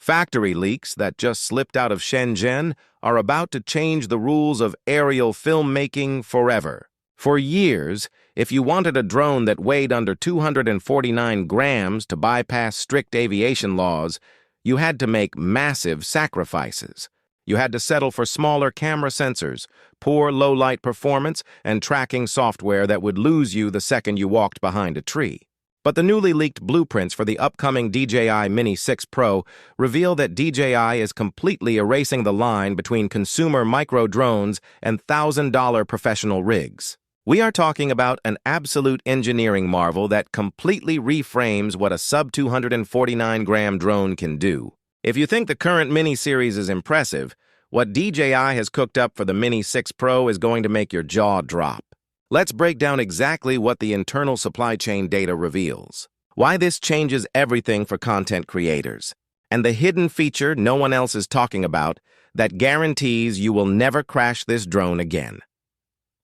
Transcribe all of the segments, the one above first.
Factory leaks that just slipped out of Shenzhen are about to change the rules of aerial filmmaking forever. For years, if you wanted a drone that weighed under 249 grams to bypass strict aviation laws, you had to make massive sacrifices. You had to settle for smaller camera sensors, poor low-light performance, and tracking software that would lose you the second you walked behind a tree. But the newly leaked blueprints for the upcoming DJI Mini 6 Pro reveal that DJI is completely erasing the line between consumer micro-drones and $1,000 professional rigs. We are talking about an absolute engineering marvel that completely reframes what a sub-249-gram drone can do. If you think the current Mini series is impressive, what DJI has cooked up for the Mini 6 Pro is going to make your jaw drop. Let's break down exactly what the internal supply chain data reveals, why this changes everything for content creators, and the hidden feature no one else is talking about that guarantees you will never crash this drone again.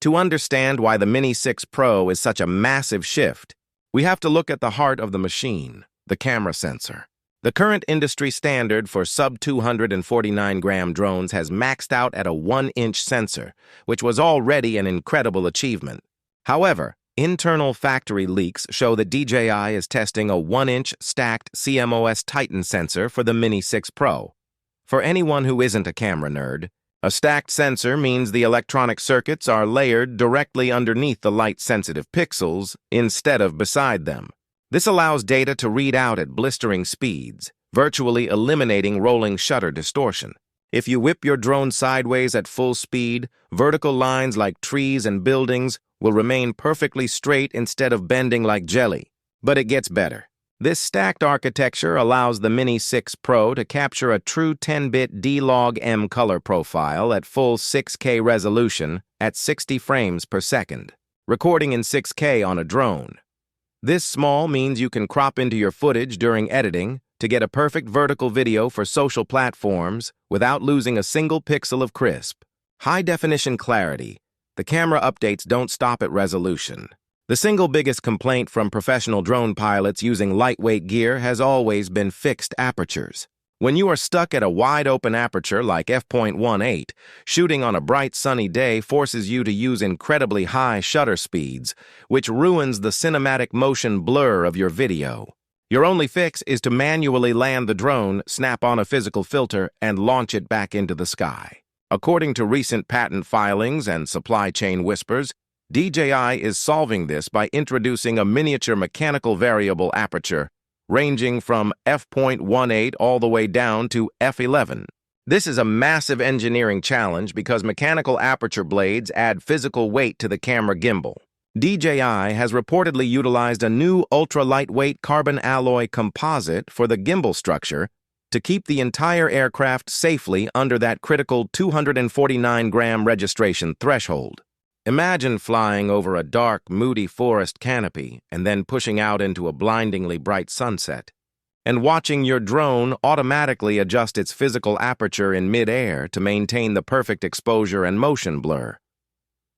To understand why the Mini 6 Pro is such a massive shift, we have to look at the heart of the machine, the camera sensor. The current industry standard for sub-249-gram drones has maxed out at a 1-inch sensor, which was already an incredible achievement. However, internal factory leaks show that DJI is testing a 1-inch stacked CMOS Titan sensor for the Mini 6 Pro. For anyone who isn't a camera nerd, a stacked sensor means the electronic circuits are layered directly underneath the light-sensitive pixels instead of beside them. This allows data to read out at blistering speeds, virtually eliminating rolling shutter distortion. If you whip your drone sideways at full speed, vertical lines like trees and buildings will remain perfectly straight instead of bending like jelly. But it gets better. This stacked architecture allows the Mini 6 Pro to capture a true 10-bit D-Log-M color profile at full 6K resolution at 60 frames per second, recording in 6K on a drone. This small means you can crop into your footage during editing to get a perfect vertical video for social platforms without losing a single pixel of crisp. High-definition clarity. The camera updates don't stop at resolution. The single biggest complaint from professional drone pilots using lightweight gear has always been fixed apertures. When you are stuck at a wide-open aperture like f.18, shooting on a bright sunny day forces you to use incredibly high shutter speeds, which ruins the cinematic motion blur of your video. Your only fix is to manually land the drone, snap on a physical filter, and launch it back into the sky. According to recent patent filings and supply chain whispers, DJI is solving this by introducing a miniature mechanical variable aperture ranging from f.18 all the way down to f11. This is a massive engineering challenge because mechanical aperture blades add physical weight to the camera gimbal. DJI has reportedly utilized a new ultra-lightweight carbon alloy composite for the gimbal structure to keep the entire aircraft safely under that critical 249-gram registration threshold. Imagine flying over a dark, moody forest canopy and then pushing out into a blindingly bright sunset, and watching your drone automatically adjust its physical aperture in mid-air to maintain the perfect exposure and motion blur.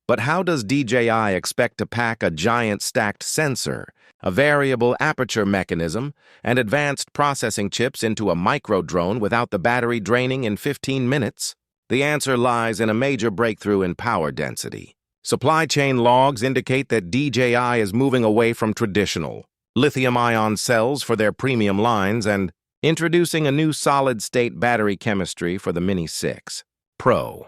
But how does DJI expect to pack a giant stacked sensor, a variable aperture mechanism, and advanced processing chips into a micro-drone without the battery draining in 15 minutes? The answer lies in a major breakthrough in power density. Supply chain logs indicate that DJI is moving away from traditional lithium-ion cells for their premium lines and introducing a new solid-state battery chemistry for the Mini 6 Pro.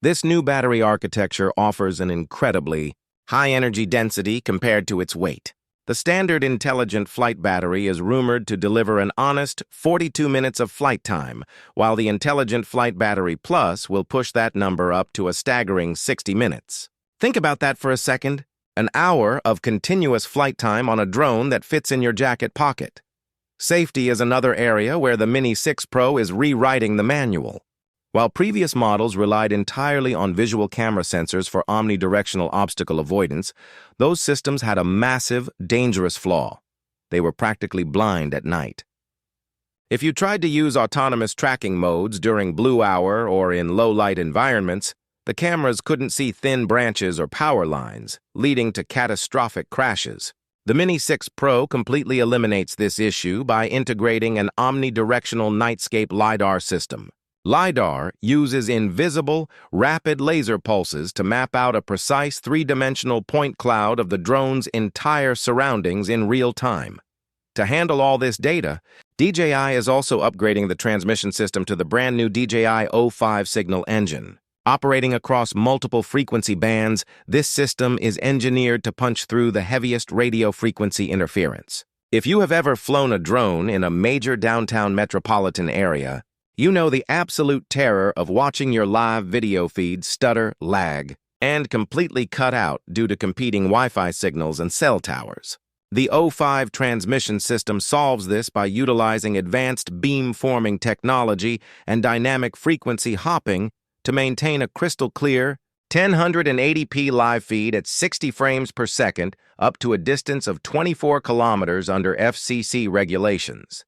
This new battery architecture offers an incredibly high energy density compared to its weight. The standard intelligent flight battery is rumored to deliver an honest 42 minutes of flight time, while the Intelligent Flight Battery Plus will push that number up to a staggering 60 minutes. Think about that for a second. An hour of continuous flight time on a drone that fits in your jacket pocket. Safety is another area where the Mini 6 Pro is rewriting the manual. While previous models relied entirely on visual camera sensors for omnidirectional obstacle avoidance, those systems had a massive, dangerous flaw. They were practically blind at night. If you tried to use autonomous tracking modes during blue hour or in low-light environments, the cameras couldn't see thin branches or power lines, leading to catastrophic crashes. The Mini 6 Pro completely eliminates this issue by integrating an omnidirectional Nightscape LiDAR system. LiDAR uses invisible, rapid laser pulses to map out a precise three-dimensional point cloud of the drone's entire surroundings in real time. To handle all this data, DJI is also upgrading the transmission system to the brand new DJI O5 signal engine. Operating across multiple frequency bands, this system is engineered to punch through the heaviest radio frequency interference. If you have ever flown a drone in a major downtown metropolitan area, you know the absolute terror of watching your live video feed stutter, lag, and completely cut out due to competing Wi-Fi signals and cell towers. The O5 transmission system solves this by utilizing advanced beam-forming technology and dynamic frequency hopping to maintain a crystal-clear 1080p live feed at 60 frames per second up to a distance of 24 kilometers under FCC regulations.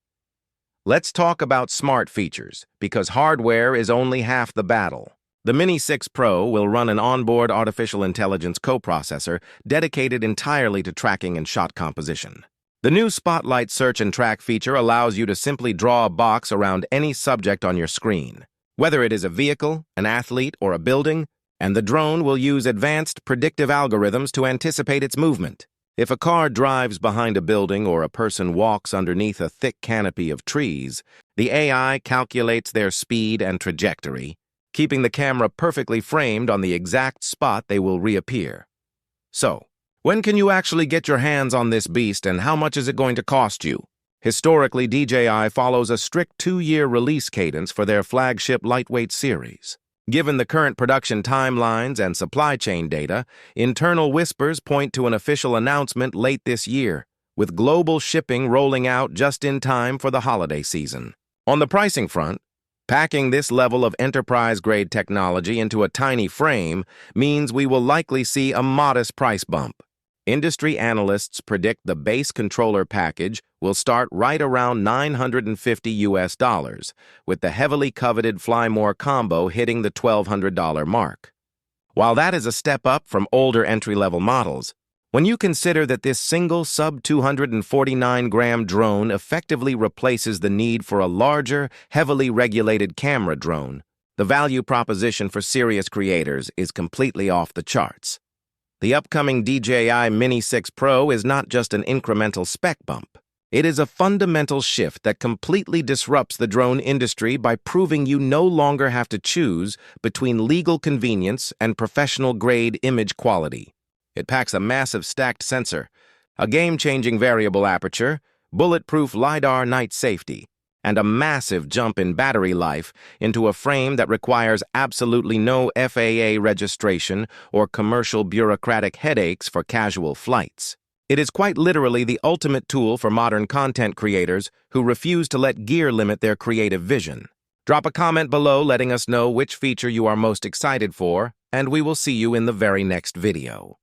Let's talk about smart features, because hardware is only half the battle. The Mini 6 Pro will run an onboard artificial intelligence coprocessor dedicated entirely to tracking and shot composition. The new Spotlight Search and Track feature allows you to simply draw a box around any subject on your screen, whether it is a vehicle, an athlete, or a building, and the drone will use advanced predictive algorithms to anticipate its movement. If a car drives behind a building or a person walks underneath a thick canopy of trees, the AI calculates their speed and trajectory, keeping the camera perfectly framed on the exact spot they will reappear. So, when can you actually get your hands on this beast, and how much is it going to cost you? Historically, DJI follows a strict 2-year release cadence for their flagship lightweight series. Given the current production timelines and supply chain data, internal whispers point to an official announcement late this year, with global shipping rolling out just in time for the holiday season. On the pricing front, packing this level of enterprise-grade technology into a tiny frame means we will likely see a modest price bump. Industry analysts predict the base controller package will start right around $950, with the heavily coveted Fly More combo hitting the $1,200 mark. While that is a step up from older entry-level models, when you consider that this single sub-249-gram drone effectively replaces the need for a larger, heavily regulated camera drone, the value proposition for serious creators is completely off the charts. The upcoming DJI Mini 6 Pro is not just an incremental spec bump. It is a fundamental shift that completely disrupts the drone industry by proving you no longer have to choose between legal convenience and professional-grade image quality. It packs a massive stacked sensor, a game-changing variable aperture, bulletproof LiDAR night safety, and a massive jump in battery life into a frame that requires absolutely no FAA registration or commercial bureaucratic headaches for casual flights. It is quite literally the ultimate tool for modern content creators who refuse to let gear limit their creative vision. Drop a comment below letting us know which feature you are most excited for, and we will see you in the very next video.